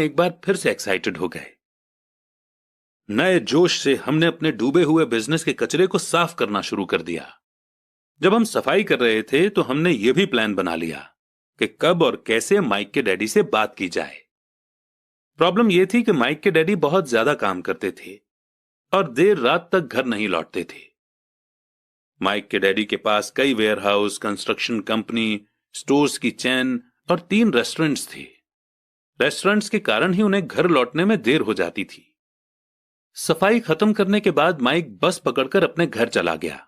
एक बार फिर से एक्साइटेड हो गए। नए जोश से हमने अपने डूबे हुए बिजनेस के कचरे को साफ करना शुरू कर दिया। जब हम सफाई कर रहे थे तो हमने यह भी प्लान बना लिया कि कब और कैसे माइक के डैडी से बात की जाए। प्रॉब्लम यह थी कि माइक के डैडी बहुत ज्यादा काम करते थे और देर रात तक घर नहीं लौटते थे। माइक के डैडी के पास कई वेयरहाउस, कंस्ट्रक्शन कंपनी, स्टोर्स की चेन और 3 रेस्टोरेंट्स थे। रेस्टोरेंट्स के कारण ही उन्हें घर लौटने में देर हो जाती थी। सफाई खत्म करने के बाद माइक बस पकड़कर अपने घर चला गया।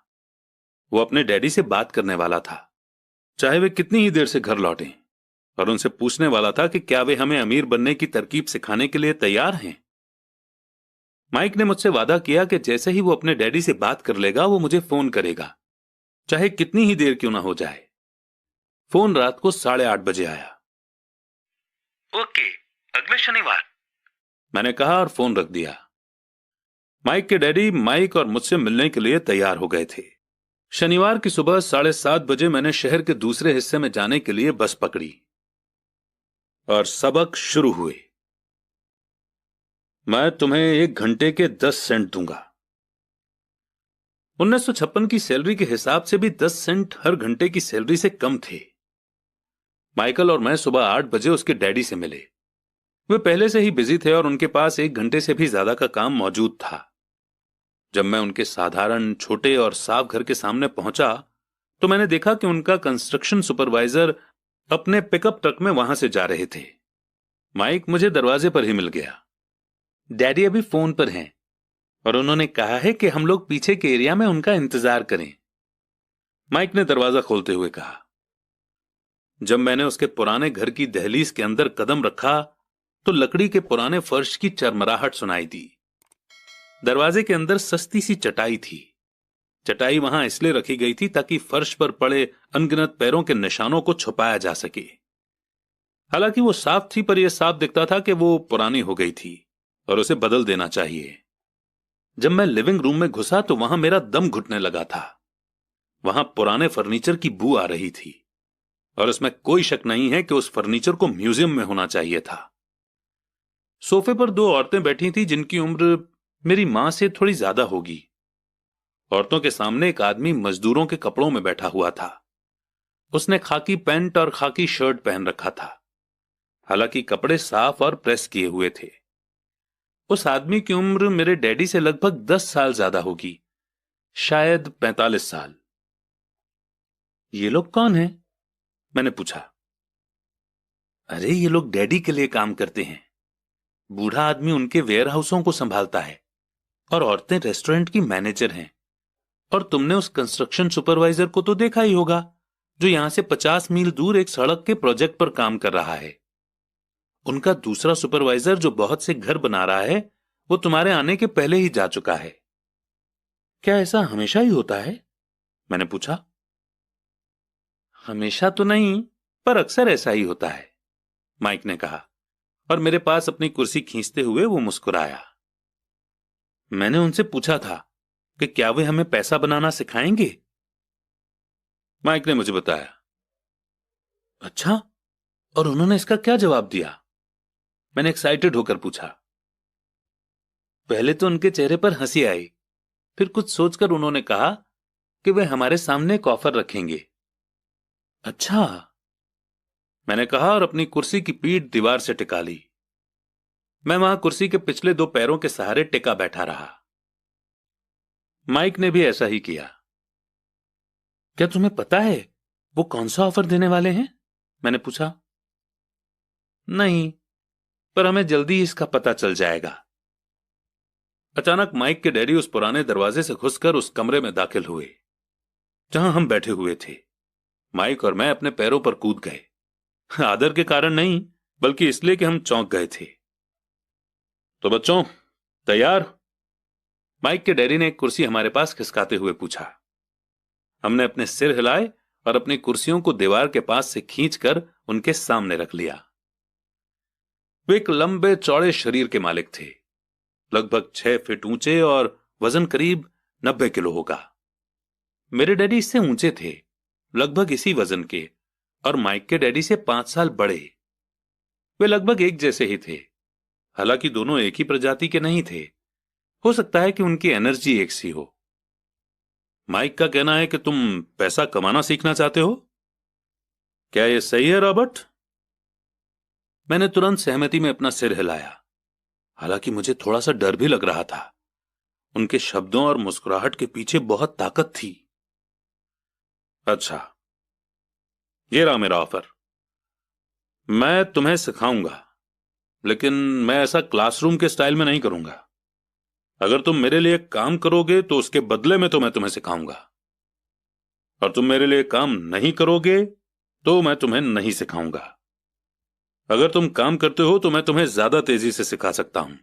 वो अपने डैडी से बात करने वाला था, चाहे वे कितनी ही देर से घर लौटें, और उनसे पूछने वाला था कि क्या वे हमें अमीर बनने की तरकीब सिखाने के लिए तैयार हैं। माइक ने मुझसे वादा किया कि जैसे ही वो अपने डैडी से बात कर लेगा वो मुझे फोन करेगा, चाहे कितनी ही देर क्यों ना हो जाए। फोन रात को 8:30 बजे आया। ओके, अगले शनिवार, मैंने कहा और फोन रख दिया। माइक के डैडी माइक और मुझसे मिलने के लिए तैयार हो गए थे। शनिवार की सुबह 7:30 बजे मैंने शहर के दूसरे हिस्से में जाने के लिए बस पकड़ी और सबक शुरू हुए। मैं तुम्हें 1 घंटे के 10 सेंट दूंगा। 1956 की सैलरी के हिसाब से भी 10 सेंट हर घंटे की सैलरी से कम थे। माइकल और मैं सुबह 8 बजे उसके डैडी से मिले। वे पहले से ही बिजी थे और उनके पास 1 घंटे से भी ज्यादा का काम मौजूद था। जब मैं उनके साधारण, छोटे और साफ घर के सामने पहुंचा तो मैंने देखा कि उनका कंस्ट्रक्शन सुपरवाइजर अपने पिकअप ट्रक में वहां से जा रहे थे। माइक मुझे दरवाजे पर ही मिल गया। डैडी अभी फोन पर हैं और उन्होंने कहा है कि हम लोग पीछे के एरिया में उनका इंतजार करें, माइक ने दरवाजा खोलते हुए कहा। जब मैंने उसके पुराने घर की दहलीज के अंदर कदम रखा तो लकड़ी के पुराने फर्श की चरमराहट सुनाई दी। दरवाजे के अंदर सस्ती सी चटाई थी। चटाई वहां इसलिए रखी गई थी ताकि फर्श पर पड़े अनगिनत पैरों के निशानों को छुपाया जा सके। हालांकि वो साफ थी, पर यह साफ दिखता था कि वो पुरानी हो गई थी और उसे बदल देना चाहिए। जब मैं लिविंग रूम में घुसा तो वहां मेरा दम घुटने लगा था। वहां पुराने फर्नीचर की बू आ रही थी और इसमें कोई शक नहीं है कि उस फर्नीचर को म्यूजियम में होना चाहिए था। सोफे पर 2 औरतें बैठी थीं जिनकी उम्र मेरी मां से थोड़ी ज्यादा होगी। औरतों के सामने एक आदमी मजदूरों के कपड़ों में बैठा हुआ था। उसने खाकी पैंट और खाकी शर्ट पहन रखा था, हालांकि कपड़े साफ और प्रेस किए हुए थे। उस आदमी की उम्र मेरे डैडी से लगभग 10 साल ज्यादा होगी, शायद 45 साल। ये लोग कौन हैं? मैंने पूछा। अरे ये लोग डैडी के लिए काम करते हैं। बूढ़ा आदमी उनके वेयर हाउसों को संभालता है और औरतें रेस्टोरेंट की मैनेजर हैं। और तुमने उस कंस्ट्रक्शन सुपरवाइजर को तो देखा ही होगा जो यहां से 50 मील दूर एक सड़क के प्रोजेक्ट पर काम कर रहा है। उनका दूसरा सुपरवाइजर जो बहुत से घर बना रहा है वो तुम्हारे आने के पहले ही जा चुका है। क्या ऐसा हमेशा ही होता है? मैंने पूछा। हमेशा तो नहीं, पर अक्सर ऐसा ही होता है, माइक ने कहा और मेरे पास अपनी कुर्सी खींचते हुए वो मुस्कुराया। मैंने उनसे पूछा था कि क्या वे हमें पैसा बनाना सिखाएंगे। माइक ने मुझे बताया। अच्छा, और उन्होंने इसका क्या जवाब दिया? मैंने एक्साइटेड होकर पूछा। पहले तो उनके चेहरे पर हंसी आई, फिर कुछ सोचकर उन्होंने कहा कि वे हमारे सामने एक ऑफर रखेंगे। अच्छा, मैंने कहा और अपनी कुर्सी की पीठ दीवार से टिका ली। मैं वहां कुर्सी के पिछले 2 पैरों के सहारे टिका बैठा रहा। माइक ने भी ऐसा ही किया। क्या तुम्हें पता है वो कौन सा ऑफर देने वाले हैं? मैंने पूछा। नहीं, पर हमें जल्दी ही इसका पता चल जाएगा। अचानक माइक के डैडी उस पुराने दरवाजे से घुसकर उस कमरे में दाखिल हुए जहां हम बैठे हुए थे। माइक और मैं अपने पैरों पर कूद गए, आदर के कारण नहीं बल्कि इसलिए कि हम चौंक गए थे। तो बच्चों, तैयार? माइक के डैडी ने एक कुर्सी हमारे पास खिसकाते हुए पूछा। हमने अपने सिर हिलाए और अपनी कुर्सियों को दीवार के पास से खींचकर उनके सामने रख लिया। वे एक लंबे चौड़े शरीर के मालिक थे, लगभग 6 फीट ऊंचे और वजन करीब 90 किलो होगा। मेरे डैडी इससे ऊंचे थे, लगभग इसी वजन के, और माइक के डैडी से 5 साल बड़े। वे लगभग एक जैसे ही थे, हालांकि दोनों एक ही प्रजाति के नहीं थे। हो सकता है कि उनकी एनर्जी एक सी हो। माइक का कहना है कि तुम पैसा कमाना सीखना चाहते हो। क्या यह सही है रॉबर्ट? मैंने तुरंत सहमति में अपना सिर हिलाया। हालांकि मुझे थोड़ा सा डर भी लग रहा था। उनके शब्दों और मुस्कुराहट के पीछे बहुत ताकत थी। अच्छा, ये रहा मेरा ऑफर। मैं तुम्हें सिखाऊंगा, लेकिन मैं ऐसा क्लासरूम के स्टाइल में नहीं करूंगा। अगर तुम मेरे लिए काम करोगे तो उसके बदले में तो मैं तुम्हें सिखाऊंगा, और तुम मेरे लिए काम नहीं करोगे तो मैं तुम्हें नहीं सिखाऊंगा। अगर तुम काम करते हो तो मैं तुम्हें ज्यादा तेजी से सिखा सकता हूं,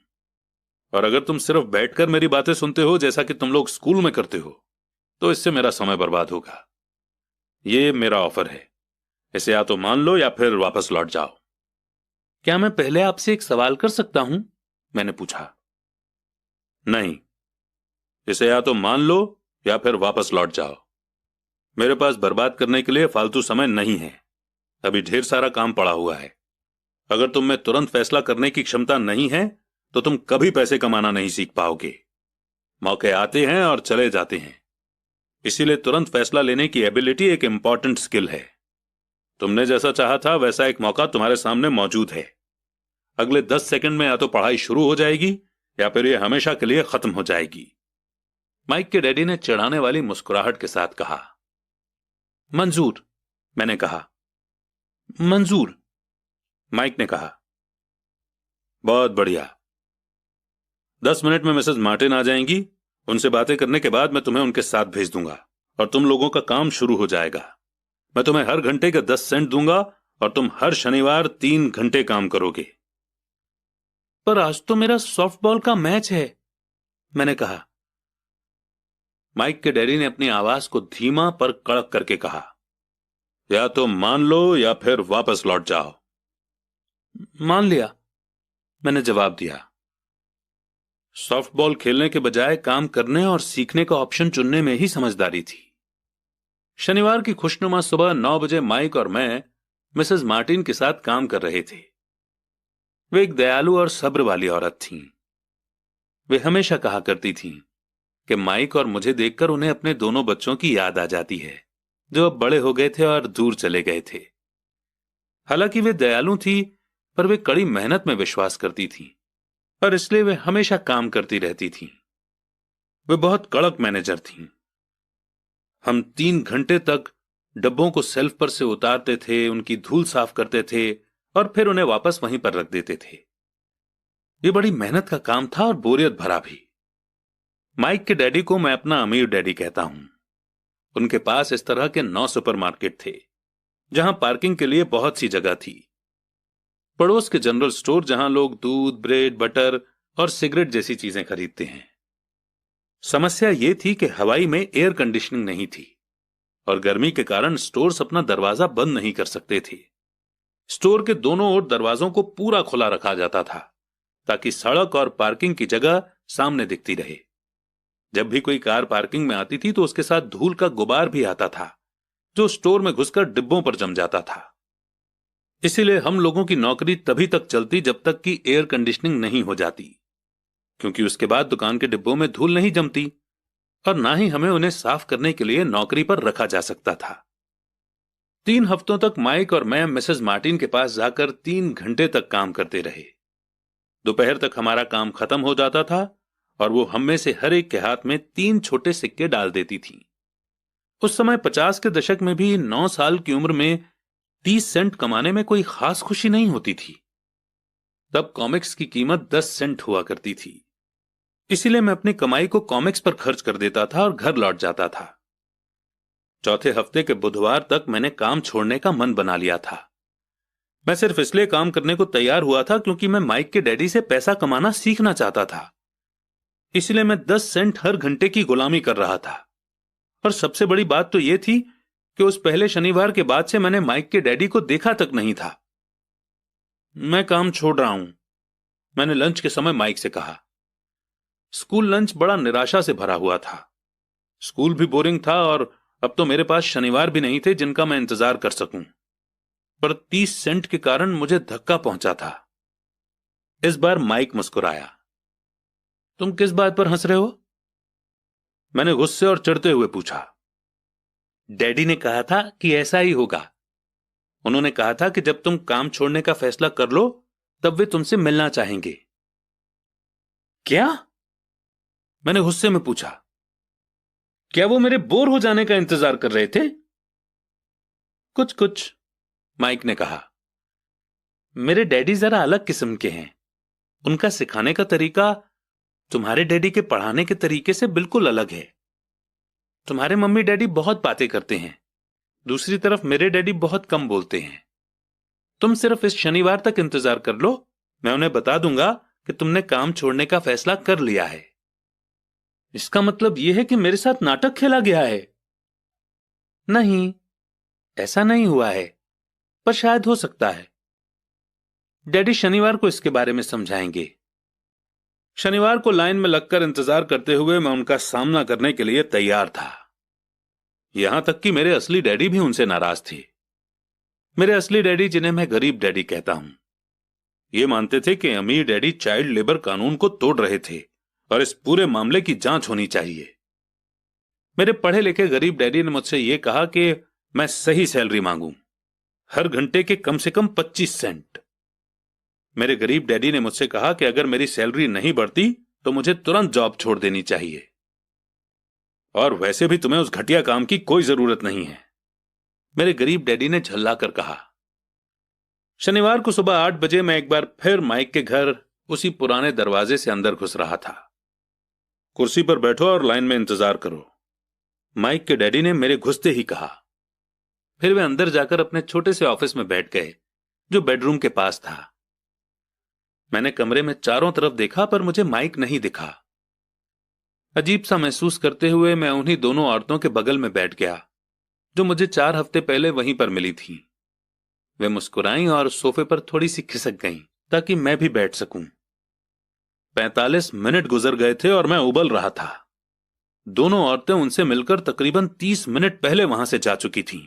और अगर तुम सिर्फ बैठकर मेरी बातें सुनते हो जैसा कि तुम लोग स्कूल में करते हो तो इससे मेरा समय बर्बाद होगा। ये मेरा ऑफर है, इसे या तो मान लो या फिर वापस लौट जाओ। क्या मैं पहले आपसे एक सवाल कर सकता हूं? मैंने पूछा। नहीं, इसे या तो मान लो या फिर वापस लौट जाओ। मेरे पास बर्बाद करने के लिए फालतू समय नहीं है। अभी ढेर सारा काम पड़ा हुआ है। अगर तुम में तुरंत फैसला करने की क्षमता नहीं है तो तुम कभी पैसे कमाना नहीं सीख पाओगे। मौके आते हैं और चले जाते हैं, इसीलिए तुरंत फैसला लेने की एबिलिटी एक इंपॉर्टेंट स्किल है। तुमने जैसा चाहा था वैसा एक मौका तुम्हारे सामने मौजूद है। अगले 10 सेकंड में या तो पढ़ाई शुरू हो जाएगी या फिर यह हमेशा के लिए खत्म हो जाएगी। माइक के डैडी ने चिढ़ाने वाली मुस्कुराहट के साथ कहा। मंजूर, मैंने कहा। मंजूर, माइक ने कहा। बहुत बढ़िया। 10 मिनट में मिसेस मार्टिन आ जाएंगी। उनसे बातें करने के बाद मैं तुम्हें उनके साथ भेज दूंगा और तुम लोगों का काम शुरू हो जाएगा। मैं तुम्हें हर घंटे का 10 सेंट दूंगा और तुम हर शनिवार 3 घंटे काम करोगे। पर आज तो मेरा सॉफ्टबॉल का मैच है, मैंने कहा। माइक के डैडी ने अपनी आवाज को धीमा पर कड़क करके कहा, या तो मान लो या फिर वापस लौट जाओ। मान लिया, मैंने जवाब दिया। सॉफ्टबॉल खेलने के बजाय काम करने और सीखने का ऑप्शन चुनने में ही समझदारी थी। शनिवार की खुशनुमा सुबह 9 बजे माइक और मैं मिसेस मार्टिन के साथ काम कर रहे थे। वे एक दयालु और सब्र वाली औरत थीं। वे हमेशा कहा करती थीं कि माइक और मुझे देखकर उन्हें अपने दोनों बच्चों की याद आ जाती है जो अब बड़े हो गए थे और दूर चले गए थे। हालांकि वे दयालु थी, पर वे कड़ी मेहनत में विश्वास करती थीं और इसलिए वे हमेशा काम करती रहती थीं। वे बहुत कड़क मैनेजर थीं। हम 3 घंटे तक डब्बों को शेल्फ पर से उतारते थे, उनकी धूल साफ करते थे और फिर उन्हें वापस वहीं पर रख देते थे। ये बड़ी मेहनत का काम था और बोरियत भरा भी। माइक के डैडी को मैं अपना अमीर डैडी कहता हूं। उनके पास इस तरह के 9 सुपरमार्केट थे जहां पार्किंग के लिए बहुत सी जगह थी। पड़ोस के जनरल स्टोर जहां लोग दूध, ब्रेड, बटर और सिगरेट जैसी चीजें खरीदते हैं। समस्या यह थी कि हवाई में एयर कंडीशनिंग नहीं थी और गर्मी के कारण स्टोर्स अपना दरवाजा बंद नहीं कर सकते थे। स्टोर के दोनों ओर दरवाजों को पूरा खुला रखा जाता था ताकि सड़क और पार्किंग की जगह सामने दिखती रहे। जब भी कोई कार पार्किंग में आती थी तो उसके साथ धूल का गुबार भी आता था जो स्टोर में घुसकर डिब्बों पर जम जाता था। इसीलिए हम लोगों की नौकरी तभी तक चलती जब तक कि एयर कंडीशनिंग नहीं हो जाती, क्योंकि उसके बाद दुकान के डिब्बों में धूल नहीं जमती और ना ही हमें उन्हें साफ करने के लिए नौकरी पर रखा जा सकता था। 3 हफ्तों तक माइक और मैं मिसेस मार्टिन के पास जाकर 3 घंटे तक काम करते रहे। दोपहर तक हमारा काम खत्म हो जाता था और वो हम में से हर एक के हाथ में 3 छोटे सिक्के डाल देती थी। उस समय 50 के दशक में भी 9 साल की उम्र में 30 सेंट कमाने में कोई खास खुशी नहीं होती थी। तब कॉमिक्स की कीमत 10 सेंट हुआ करती थी। इसीलिए मैं अपनी कमाई को कॉमिक्स पर खर्च कर देता था और घर लौट जाता था। चौथे हफ्ते के बुधवार तक मैंने काम छोड़ने का मन बना लिया था। मैं सिर्फ इसलिए काम करने को तैयार हुआ था क्योंकि मैं माइक के डैडी से पैसा कमाना सीखना चाहता था। इसलिए मैं 10 सेंट हर घंटे की गुलामी कर रहा था। और सबसे बड़ी बात तो यह थी कि उस पहले शनिवार के बाद से मैंने माइक के डैडी को देखा तक नहीं था। मैं काम छोड़ रहा हूं, मैंने लंच के समय माइक से कहा। स्कूल लंच बड़ा निराशा से भरा हुआ था। स्कूल भी बोरिंग था और अब तो मेरे पास शनिवार भी नहीं थे जिनका मैं इंतजार कर सकूं। पर 30 सेंट के कारण मुझे धक्का पहुंचा था। इस बार माइक मुस्कुराया। तुम किस बात पर हंस रहे हो? मैंने गुस्से और चिढ़ते हुए पूछा। डैडी ने कहा था कि ऐसा ही होगा। उन्होंने कहा था कि जब तुम काम छोड़ने का फैसला कर लो तब वे तुमसे मिलना चाहेंगे। क्या? मैंने गुस्से में पूछा। क्या वो मेरे बोर हो जाने का इंतजार कर रहे थे? कुछ कुछ, माइक ने कहा। मेरे डैडी जरा अलग किस्म के हैं। उनका सिखाने का तरीका तुम्हारे डैडी के पढ़ाने के तरीके से बिल्कुल अलग है। तुम्हारे मम्मी डैडी बहुत बातें करते हैं, दूसरी तरफ मेरे डैडी बहुत कम बोलते हैं। तुम सिर्फ इस शनिवार तक इंतजार कर लो, मैं उन्हें बता दूंगा कि तुमने काम छोड़ने का फैसला कर लिया है। इसका मतलब यह है कि मेरे साथ नाटक खेला गया है? नहीं, ऐसा नहीं हुआ है, पर शायद हो सकता है। डैडी शनिवार को इसके बारे में समझाएंगे। शनिवार को लाइन में लगकर इंतजार करते हुए मैं उनका सामना करने के लिए तैयार था। यहां तक कि मेरे असली डैडी भी उनसे नाराज थे। मेरे असली डैडी, जिन्हें मैं गरीब डैडी कहता हूं, ये मानते थे कि अमीर डैडी चाइल्ड लेबर कानून को तोड़ रहे थे और इस पूरे मामले की जांच होनी चाहिए। मेरे पढ़े लिखे गरीब डैडी ने मुझसे यह कहा कि मैं सही सैलरी मांगूं, हर घंटे के कम से कम 25 सेंट। मेरे गरीब डैडी ने मुझसे कहा कि अगर मेरी सैलरी नहीं बढ़ती तो मुझे तुरंत जॉब छोड़ देनी चाहिए, और वैसे भी तुम्हें उस घटिया काम की कोई जरूरत नहीं है, मेरे गरीब डैडी ने झल्लाकर कहा। शनिवार को सुबह 8 बजे मैं एक बार फिर माइक के घर उसी पुराने दरवाजे से अंदर घुस रहा था। कुर्सी पर बैठो और लाइन में इंतजार करो, माइक के डैडी ने मेरे घुसते ही कहा। फिर वे अंदर जाकर अपने छोटे से ऑफिस में बैठ गए जो बेडरूम के पास था। मैंने कमरे में चारों तरफ देखा पर मुझे माइक नहीं दिखा। अजीब सा महसूस करते हुए मैं उन्हीं दोनों औरतों के बगल में बैठ गया जो मुझे 4 हफ्ते पहले वहीं पर मिली थीं। वे मुस्कुराईं और सोफे पर थोड़ी सी खिसक गईं ताकि मैं भी बैठ सकूं। 45 मिनट गुजर गए थे और मैं उबल रहा था। दोनों औरतें उनसे मिलकर तकरीबन 30 मिनट पहले वहां से जा चुकी थीं।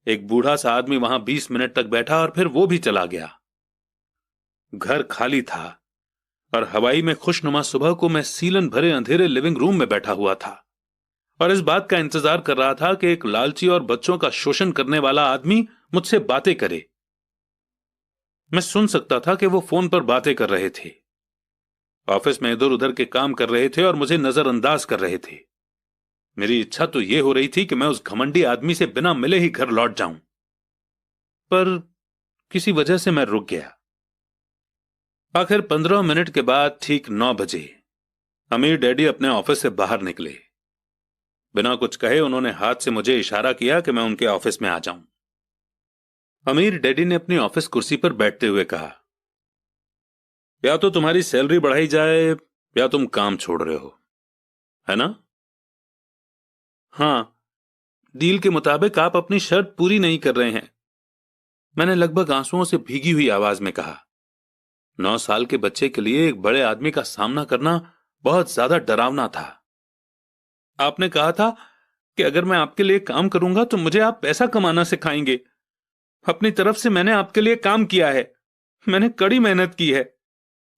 एक बूढ़ा सा आदमी वहां 20 मिनट तक बैठा और फिर वो भी चला गया। घर खाली था और हवाई में खुशनुमा सुबह को मैं सीलन भरे अंधेरे लिविंग रूम में बैठा हुआ था और इस बात का इंतजार कर रहा था कि एक लालची और बच्चों का शोषण करने वाला आदमी मुझसे बातें करे। मैं सुन सकता था कि वो फोन पर बातें कर रहे थे, ऑफिस में इधर उधर के काम कर रहे थे और मुझे नजरअंदाज कर रहे थे। मेरी इच्छा तो यह हो रही थी कि मैं उस घमंडी आदमी से बिना मिले ही घर लौट जाऊं, पर किसी वजह से मैं रुक गया। आखिर 15 मिनट के बाद ठीक 9 बजे अमीर डैडी अपने ऑफिस से बाहर निकले। बिना कुछ कहे उन्होंने हाथ से मुझे इशारा किया कि मैं उनके ऑफिस में आ जाऊं। अमीर डैडी ने अपनी ऑफिस कुर्सी पर बैठते हुए कहा, या तो तुम्हारी सैलरी बढ़ाई जाए या तुम काम छोड़ रहे हो, है ना? हां, डील के मुताबिक आप अपनी शर्त पूरी नहीं कर रहे हैं, मैंने लगभग आंसुओं से भीगी हुई आवाज में कहा। 9 साल के बच्चे के लिए एक बड़े आदमी का सामना करना बहुत ज्यादा डरावना था। आपने कहा था कि अगर मैं आपके लिए काम करूंगा तो मुझे आप पैसा कमाना सिखाएंगे। अपनी तरफ से मैंने आपके लिए काम किया है, मैंने कड़ी मेहनत की है।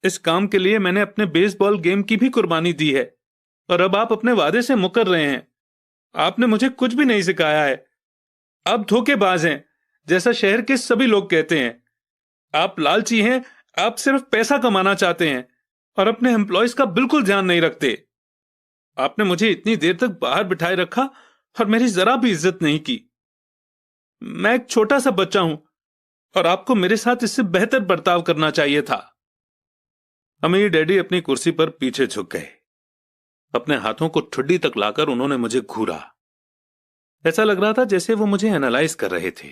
इस काम के लिए मैंने अपने बेसबॉल गेम की भी कुर्बानी दी है और अब आप अपने वादे से मुकर रहे हैं। आपने मुझे कुछ भी नहीं सिखाया है। आप धोखेबाज हैं, जैसा शहर के सभी लोग कहते हैं। आप लालची हैं, आप सिर्फ पैसा कमाना चाहते हैं और अपने एम्प्लॉयज का बिल्कुल ध्यान नहीं रखते। आपने मुझे इतनी देर तक बाहर बिठाए रखा और मेरी जरा भी इज्जत नहीं की। मैं एक छोटा सा बच्चा हूं और आपको मेरे साथ इससे बेहतर बर्ताव करना चाहिए था। अमीर डैडी अपनी कुर्सी पर पीछे झुक गए। अपने हाथों को ठुड्डी तक लाकर उन्होंने मुझे घूरा। ऐसा लग रहा था जैसे वो मुझे एनालाइज कर रहे थे।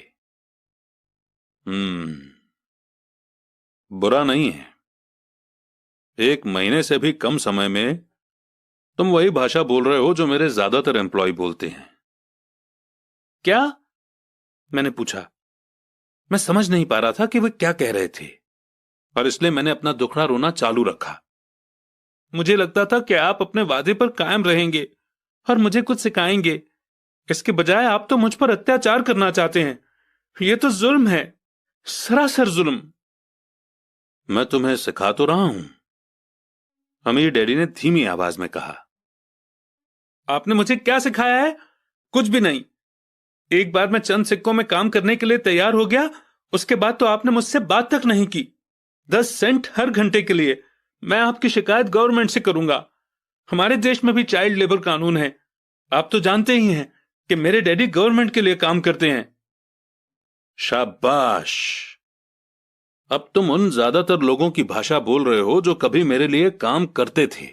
बुरा नहीं है। 1 महीने से भी कम समय में तुम वही भाषा बोल रहे हो जो मेरे ज्यादातर एम्प्लॉय बोलते हैं। क्या? मैंने पूछा। मैं समझ नहीं पा रहा था कि वे क्या कह रहे थे और इसलिए मैंने अपना दुखड़ा रोना चालू रखा। मुझे लगता था कि आप अपने वादे पर कायम रहेंगे और मुझे कुछ सिखाएंगे। इसके बजाय आप तो मुझ पर अत्याचार करना चाहते हैं। यह तो जुल्म है, सरासर जुल्म। मैं तुम्हें सिखा तो रहा हूं, अमीर डैडी ने धीमी आवाज में कहा। आपने मुझे क्या सिखाया है? कुछ भी नहीं। एक बार मैं चंद सिक्कों में काम करने के लिए तैयार हो गया, उसके बाद तो आपने मुझसे बात तक नहीं की। 10 सेंट हर घंटे के लिए। मैं आपकी शिकायत गवर्नमेंट से करूंगा। हमारे देश में भी चाइल्ड लेबर कानून है। आप तो जानते ही हैं कि मेरे डैडी गवर्नमेंट के लिए काम करते हैं। शाबाश, अब तुम उन ज्यादातर लोगों की भाषा बोल रहे हो जो कभी मेरे लिए काम करते थे।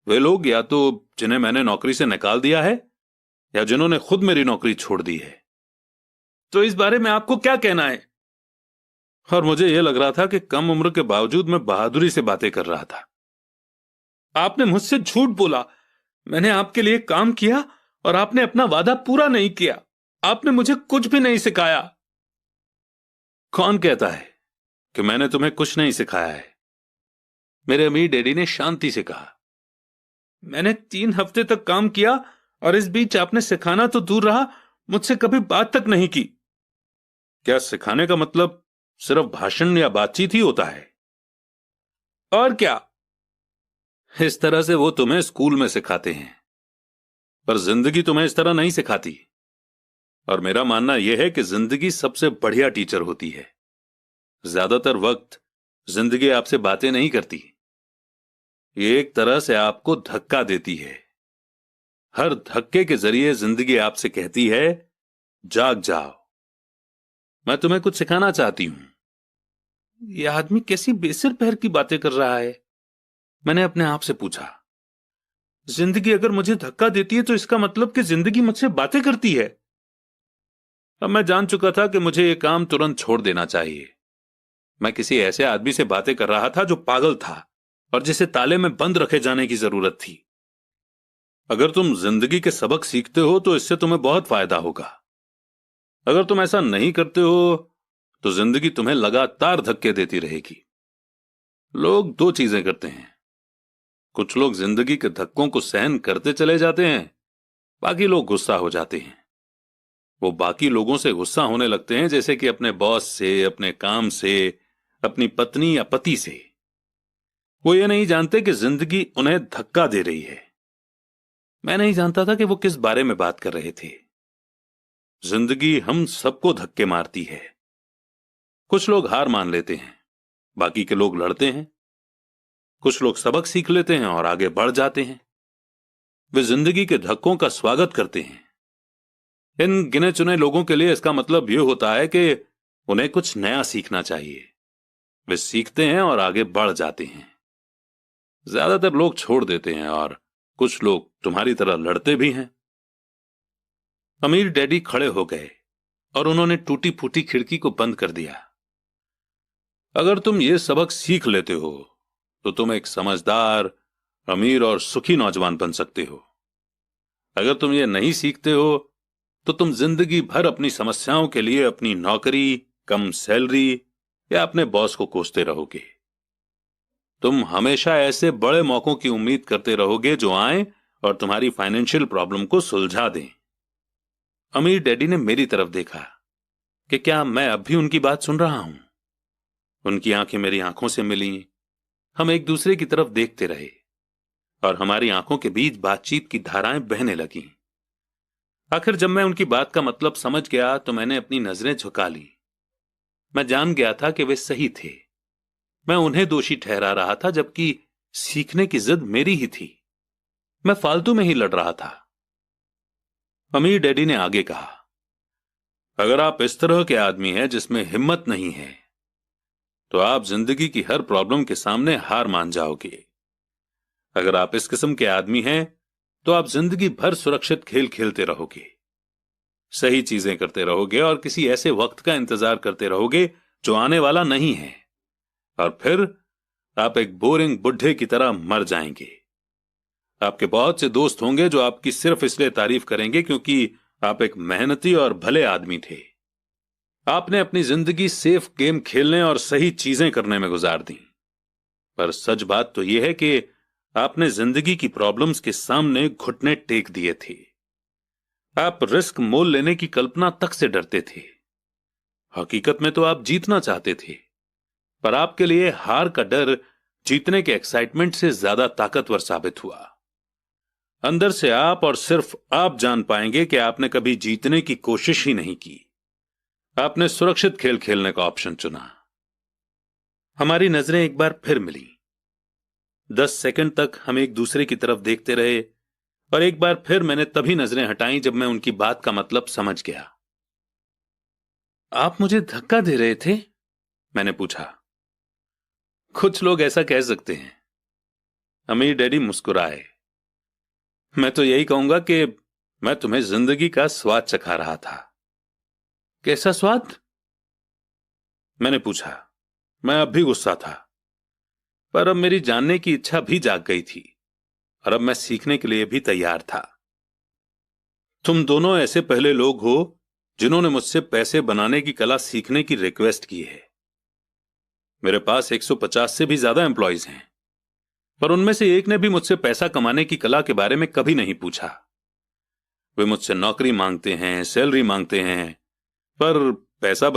वे लोग या तो जिन्हें मैंने नौकरी से निकाल दिया है या जिन्होंने खुद मेरी नौकरी छोड़ दी है। तो इस बारे में आपको क्या कहना है? और मुझे यह लग रहा था कि कम उम्र के बावजूद मैं बहादुरी से बातें कर रहा था। आपने मुझसे झूठ बोला। मैंने आपके लिए काम किया और आपने अपना वादा पूरा नहीं किया। आपने मुझे कुछ भी नहीं सिखाया। कौन कहता है कि मैंने तुम्हें कुछ नहीं सिखाया है? मेरे अमीर डैडी ने शांति से कहा। मैंने 3 हफ्ते तक काम किया और इस बीच आपने सिखाना तो दूर रहा, मुझसे कभी बात तक नहीं की। क्या सिखाने का मतलब सिर्फ भाषण या बातचीत ही होता है? और क्या? इस तरह से वो तुम्हें स्कूल में सिखाते हैं, पर जिंदगी तुम्हें इस तरह नहीं सिखाती। और मेरा मानना यह है कि जिंदगी सबसे बढ़िया टीचर होती है। ज्यादातर वक्त जिंदगी आपसे बातें नहीं करती, ये एक तरह से आपको धक्का देती है। हर धक्के के जरिए जिंदगी आपसे कहती है, जाग जाओ, मैं तुम्हें कुछ सिखाना चाहती हूं। यह आदमी कैसी बेसिर पैर की बातें कर रहा है? मैंने अपने आप से पूछा। जिंदगी अगर मुझे धक्का देती है तो इसका मतलब कि जिंदगी मुझसे बातें करती है। अब मैं जान चुका था कि मुझे यह काम तुरंत छोड़ देना चाहिए। मैं किसी ऐसे आदमी से बातें कर रहा था जो पागल था और जिसे ताले में बंद रखे जाने की जरूरत थी। अगर तुम जिंदगी के सबक सीखते हो तो इससे तुम्हें बहुत फायदा होगा। अगर तुम ऐसा नहीं करते हो तो जिंदगी तुम्हें लगातार धक्के देती रहेगी। लोग 2 चीजें करते हैं। कुछ लोग जिंदगी के धक्कों को सहन करते चले जाते हैं, बाकी लोग गुस्सा हो जाते हैं। वो बाकी लोगों से गुस्सा होने लगते हैं, जैसे कि अपने बॉस से, अपने काम से, अपनी पत्नी या पति से। वो ये नहीं जानते कि जिंदगी उन्हें धक्का दे रही है। मैं नहीं जानता था कि वो किस बारे में बात कर रहे थे। जिंदगी हम सबको धक्के मारती है। कुछ लोग हार मान लेते हैं, बाकी के लोग लड़ते हैं। कुछ लोग सबक सीख लेते हैं और आगे बढ़ जाते हैं। वे जिंदगी के धक्कों का स्वागत करते हैं। इन गिने चुने लोगों के लिए इसका मतलब यह होता है कि उन्हें कुछ नया सीखना चाहिए। वे सीखते हैं और आगे बढ़ जाते हैं। ज्यादातर लोग छोड़ देते हैं और कुछ लोग तुम्हारी तरह लड़ते भी हैं। अमीर डैडी खड़े हो गए और उन्होंने टूटी फूटी खिड़की को बंद कर दिया। अगर तुम ये सबक सीख लेते हो तो तुम एक समझदार, अमीर और सुखी नौजवान बन सकते हो। अगर तुम ये नहीं सीखते हो तो तुम जिंदगी भर अपनी समस्याओं के लिए अपनी नौकरी, कम सैलरी या अपने बॉस को कोसते रहोगे। तुम हमेशा ऐसे बड़े मौकों की उम्मीद करते रहोगे जो आए और तुम्हारी फाइनेंशियल प्रॉब्लम को सुलझा दें। अमीर डैडी ने मेरी तरफ देखा कि क्या मैं अब भी उनकी बात सुन रहा हूं। उनकी आंखें मेरी आंखों से मिली। हम एक दूसरे की तरफ देखते रहे और हमारी आंखों के बीच बातचीत की धाराएं बहने लगीं। आखिर जब मैं उनकी बात का मतलब समझ गया तो मैंने अपनी नजरें झुका ली। मैं जान गया था कि वे सही थे। मैं उन्हें दोषी ठहरा रहा था, जबकि सीखने की जिद मेरी ही थी। मैं फालतू में ही लड़ रहा था। अमीर डैडी ने आगे कहा, अगर आप इस तरह के आदमी हैं जिसमें हिम्मत नहीं है तो आप जिंदगी की हर प्रॉब्लम के सामने हार मान जाओगे। अगर आप इस किस्म के आदमी हैं तो आप जिंदगी भर सुरक्षित खेल खेलते रहोगे, सही चीजें करते रहोगे और किसी ऐसे वक्त का इंतजार करते रहोगे जो आने वाला नहीं है, और फिर आप एक बोरिंग बुढ़े की तरह मर जाएंगे। आपके बहुत से दोस्त होंगे जो आपकी सिर्फ इसलिए तारीफ करेंगे क्योंकि आप एक मेहनती और भले आदमी थे। आपने अपनी जिंदगी सेफ गेम खेलने और सही चीजें करने में गुजार दी। पर सच बात तो यह है कि आपने जिंदगी की प्रॉब्लम्स के सामने घुटने टेक दिए थे। आप रिस्क मोल लेने की कल्पना तक से डरते थे। हकीकत में तो आप जीतना चाहते थे, पर आपके लिए हार का डर जीतने के एक्साइटमेंट से ज्यादा ताकतवर साबित हुआ। अंदर से आप और सिर्फ आप जान पाएंगे कि आपने कभी जीतने की कोशिश ही नहीं की। आपने सुरक्षित खेल खेलने का ऑप्शन चुना। हमारी नजरें एक बार फिर मिली। 10 सेकंड तक हम एक दूसरे की तरफ देखते रहे और एक बार फिर मैंने तभी नजरें हटाई जब मैं उनकी बात का मतलब समझ गया। आप मुझे धक्का दे रहे थे? मैंने पूछा। कुछ लोग ऐसा कह सकते हैं। अमीर डैडी मुस्कुराए। मैं तो यही कहूंगा कि मैं तुम्हें जिंदगी का स्वाद चखा रहा था। कैसा स्वाद? मैंने पूछा। मैं अब भी गुस्सा था, पर अब मेरी जानने की इच्छा भी जाग गई थी और अब मैं सीखने के लिए भी तैयार था। तुम दोनों ऐसे पहले लोग हो जिन्होंने मुझसे पैसे बनाने की कला सीखने की रिक्वेस्ट की है। मेरे पास 150 से भी ज्यादा एम्प्लॉइज हैं, पर उनमें से एक ने भी मुझसे पैसा कमाने की कला के बारे में कभी नहीं पूछा। वे मुझसे नौकरी मांगते हैं, सैलरी मांगते हैं, पर पैसा